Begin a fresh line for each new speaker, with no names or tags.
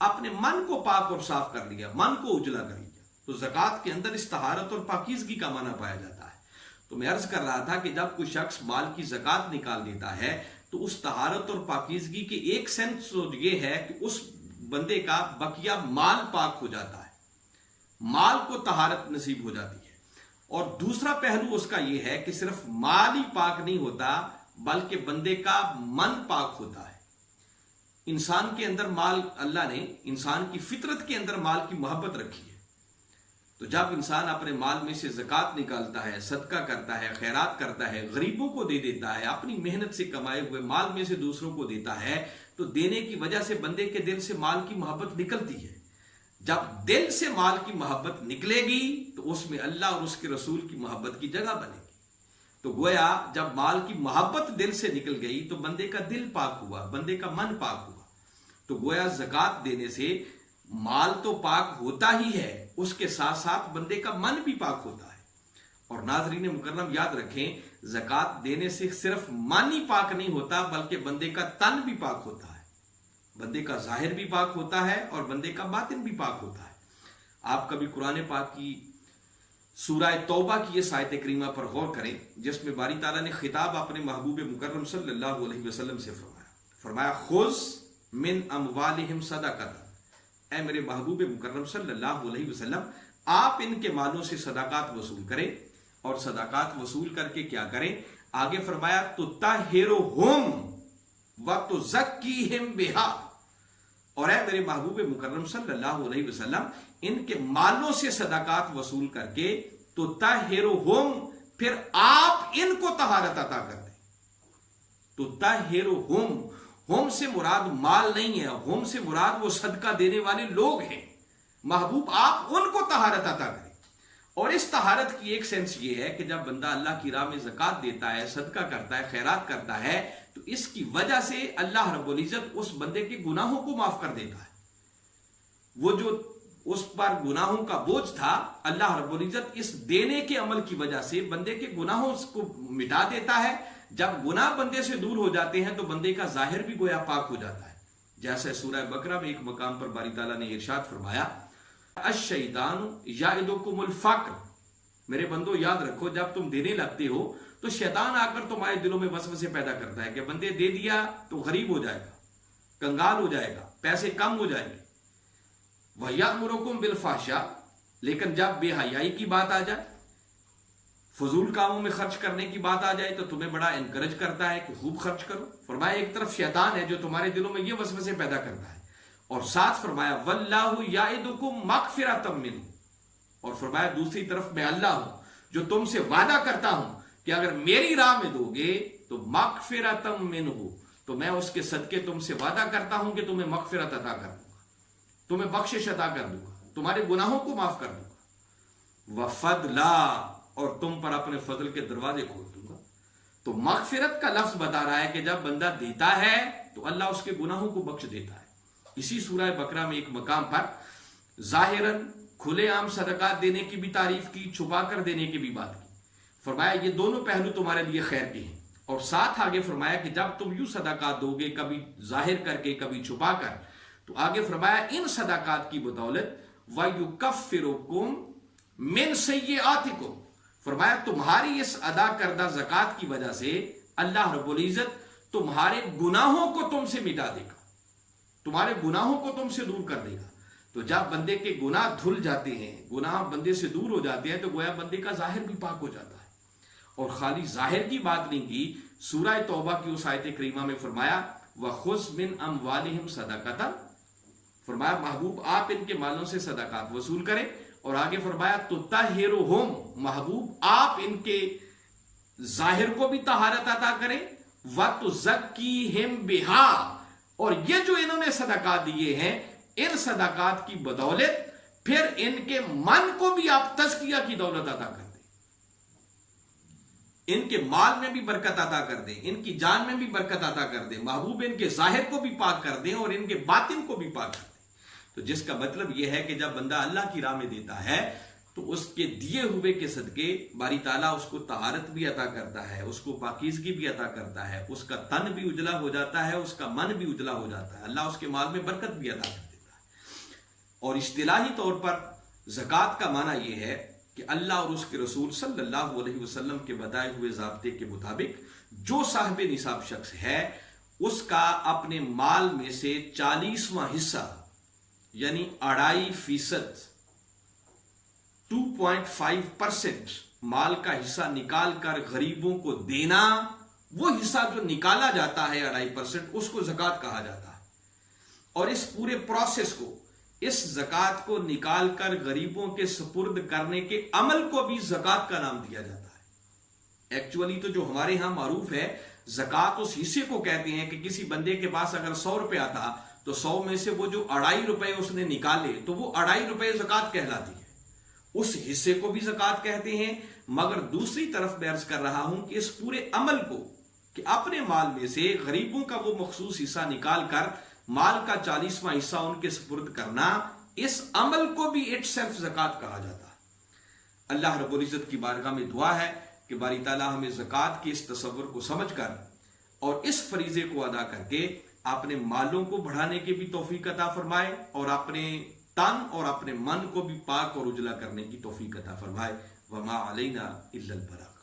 اپنے من کو پاک اور صاف کر لیا، من کو اجلا کر لیا. تو زکوٰۃ کے اندر اس طہارت اور پاکیزگی کا معنی پایا جاتا ہے. تو میں عرض کر رہا تھا کہ جب کوئی شخص مال کی زکوٰۃ نکال دیتا ہے تو اس طہارت اور پاکیزگی کے ایک سینس یہ ہے کہ اس بندے کا بقیہ مال پاک ہو جاتا ہے، مال کو طہارت نصیب ہو جاتی ہے. اور دوسرا پہلو اس کا یہ ہے کہ صرف مال ہی پاک نہیں ہوتا بلکہ بندے کا من پاک ہوتا ہے. انسان کے اندر مال، اللہ نے انسان کی فطرت کے اندر مال کی محبت رکھی ہے. تو جب انسان اپنے مال میں سے زکوٰۃ نکالتا ہے، صدقہ کرتا ہے، خیرات کرتا ہے، غریبوں کو دے دیتا ہے، اپنی محنت سے کمائے ہوئے مال میں سے دوسروں کو دیتا ہے، تو دینے کی وجہ سے بندے کے دل سے مال کی محبت نکلتی ہے. جب دل سے مال کی محبت نکلے گی تو اس میں اللہ اور اس کے رسول کی محبت کی جگہ بنے گی. تو گویا جب مال کی محبت دل سے نکل گئی تو بندے کا دل پاک ہوا، بندے کا من پاک ہوا. تو گویا زکوٰۃ دینے سے مال تو پاک ہوتا ہی ہے، اس کے ساتھ ساتھ بندے کا من بھی پاک ہوتا ہے. اور ناظرین مکرم یاد رکھیں، زکوٰۃ دینے سے صرف من ہی پاک نہیں ہوتا بلکہ بندے کا تن بھی پاک ہوتا ہے، بندے کا ظاہر بھی پاک ہوتا ہے اور بندے کا باطن بھی پاک ہوتا ہے. آپ کبھی قرآن پاک کی سورہ توبہ کی اس آیت کریمہ پر غور کریں جس میں باری تعالیٰ نے خطاب اپنے محبوب مکرم صلی اللہ علیہ وسلم سے فرمایا خذ من اموالہم صدقۃ، اے میرے محبوب مکرم صلی اللہ علیہ وسلم آپ ان کے مالوں سے صدقات وصول کریں. اور صدقات وصول کر کے کیا کریں؟ آگے فرمایا تطہرہم وتزکیہم بہا، اور اے میرے محبوب مکرم صلی اللہ علیہ وسلم ان کے مالوں سے صدقات وصول کر کے تطہرہم، پھر آپ ان کو طہارت عطا کر دیں. تطہرہم، ہم سے مراد مال نہیں ہے، ہم سے مراد وہ صدقہ دینے والے لوگ ہیں. محبوب آپ ان کو طہارت عطا کریں. اور اس طہارت کی ایک سینس یہ ہے کہ جب بندہ اللہ کی راہ میں زکوٰۃ دیتا ہے، صدقہ کرتا ہے، خیرات کرتا ہے، تو اس کی وجہ سے اللہ رب العزت اس بندے کے گناہوں کو معاف کر دیتا ہے. وہ جو اس پر گناہوں کا بوجھ تھا، اللہ رب العزت اس دینے کے عمل کی وجہ سے بندے کے گناہوں کو مٹا دیتا ہے. جب گناہ بندے سے دور ہو جاتے ہیں تو بندے کا ظاہر بھی گویا پاک ہو جاتا ہے. جیسے سورہ بقرہ میں ایک مقام پر باری تعالیٰ نے ارشاد فرمایا الشیطان یعدکم الفقر، میرے بندو یاد رکھو جب تم دینے لگتے ہو تو شیطان آ کر تمہارے دلوں میں وسوسے پیدا کرتا ہے کہ بندے دے دیا تو غریب ہو جائے گا، کنگال ہو جائے گا، پیسے کم ہو جائیں گے. وَيَأْمُرُكُمْ بِالْفَحْشَاءِ، لیکن جب بے حیائی کی بات آ جائے، فضول کاموں میں خرچ کرنے کی بات آ جائے تو تمہیں بڑا انکریج کرتا ہے کہ خوب خرچ کرو. فرمایا ایک طرف شیطان ہے جو تمہارے دلوں میں یہ وسوسے پیدا کرتا ہے، اور ساتھ فرمایا وَاللَّهُ يَعِدُكُمْ مَغْفِرَةً مِّنْهُ، اور فرمایا دوسری طرف میں اللہ ہوں جو تم سے وعدہ کرتا ہوں کہ اگر میری راہ میں دو گے تو مغفرۃ منہ، تو میں اس کے صدقے تم سے وعدہ کرتا ہوں کہ تمہیں مغفرت عطا کر دوں گا، تمہیں بخشش عطا کر دوں گا، تمہارے گناہوں کو معاف کر دوں گا. وفضلا، اور تم پر اپنے فضل کے دروازے کھول دوں گا. تو مغفرت کا لفظ بتا رہا ہے کہ جب بندہ دیتا ہے تو اللہ اس کے گناہوں کو بخش دیتا ہے. اسی سورہ بقرہ میں ایک مقام پر ظاہراً کھلے عام صدقات دینے کی بھی تعریف کی، چھپا کر دینے کی بھی بات کی. فرمایا یہ دونوں پہلو تمہارے لیے خیر کے ہیں. اور ساتھ آگے فرمایا کہ جب تم یوں صدقات دو گے، کبھی ظاہر کر کے کبھی چھپا کر، تو آگے فرمایا ان صدقات کی بدولت وَيُكَفِّرُكُمْ مِنْ سَيِّئَاتِكُمْ، فرمایا تمہاری اس ادا کردہ زکوٰۃ کی وجہ سے اللہ رب العزت تمہارے گناہوں کو تم سے مٹا دے گا، تمہارے گناہوں کو تم سے دور کر دے گا. تو جب بندے کے گناہ دھل جاتے ہیں، گناہ بندے سے دور ہو جاتے ہیں، تو گویا بندے کا ظاہر بھی پاک ہو جاتا ہے. اور خالی ظاہر کی بات نہیں کی، سورہ توبہ کی اس آیت کریمہ میں فرمایا وَخُذْ مِنْ أَمْوَالِهِمْ صَدَقَةً، فرمایا محبوب آپ ان کے مالوں سے صدقات وصول کریں. اور آگے فرمایا تطہرہم، محبوب آپ ان کے ظاہر کو بھی طہارت عطا کریں، وتزکیہم بہا، اور یہ جو انہوں نے صدقات دیے ہیں ان صدقات کی بدولت پھر ان کے من کو بھی آپ تزکیہ کی دولت عطا کر دیں، ان کے مال میں بھی برکت عطا کر دیں، ان کی جان میں بھی برکت عطا کر دیں. محبوب ان کے ظاہر کو بھی پاک کر دیں اور ان کے باطن کو بھی پاک کر دیں. تو جس کا مطلب یہ ہے کہ جب بندہ اللہ کی راہ میں دیتا ہے تو اس کے دیے ہوئے کے صدقے باری تعالیٰ اس کو طہارت بھی عطا کرتا ہے، اس کو پاکیزگی بھی عطا کرتا ہے، اس کا تن بھی اجلا ہو جاتا ہے، اس کا من بھی اجلا ہو جاتا ہے، اللہ اس کے مال میں برکت بھی عطا کر دیتا ہے. اور اصطلاحی طور پر زکوٰۃ کا معنی یہ ہے کہ اللہ اور اس کے رسول صلی اللہ علیہ وسلم کے بتائے ہوئے ضابطے کے مطابق جو صاحب نصاب شخص ہے اس کا اپنے مال میں سے 40واں حصہ یعنی 2.5%، 2.5% مال کا حصہ نکال کر غریبوں کو دینا، وہ حصہ جو نکالا جاتا ہے 2.5%، اس کو زکوٰۃ کہا جاتا ہے۔ اور اس پورے پروسیس کو، اس زکوٰۃ کو نکال کر غریبوں کے سپرد کرنے کے عمل کو بھی زکوٰۃ کا نام دیا جاتا ہے۔ ایکچولی تو جو ہمارے ہاں معروف ہے، زکوٰۃ اس حصے کو کہتے ہیں کہ کسی بندے کے پاس اگر 100 روپیہ تھا تو 100 میں سے وہ جو 2.5 روپے اس نے نکالے تو وہ 2.5 روپے زکوٰۃ کہلاتی ہے، اس حصے کو بھی زکوٰۃ کہتے ہیں۔ مگر دوسری طرف میں عرض کر رہا ہوں کہ اس پورے عمل کو، کہ اپنے مال میں سے غریبوں کا وہ مخصوص حصہ نکال کر مال کا 40واں حصہ ان کے سپرد کرنا، اس عمل کو بھی اٹ سیلف زکوٰۃ کہا جاتا ہے۔ اللہ رب العزت کی بارگاہ میں دعا ہے کہ باری تعالیٰ ہمیں زکوٰۃ کے اس تصور کو سمجھ کر اور اس فریضے کو ادا کر کے اپنے مالوں کو بڑھانے کی بھی توفیق عطا فرمائے، اور اپنے تن اور اپنے من کو بھی پاک اور اجلا کرنے کی توفیق عطا فرمائے۔ وما علینا الا البلاغ۔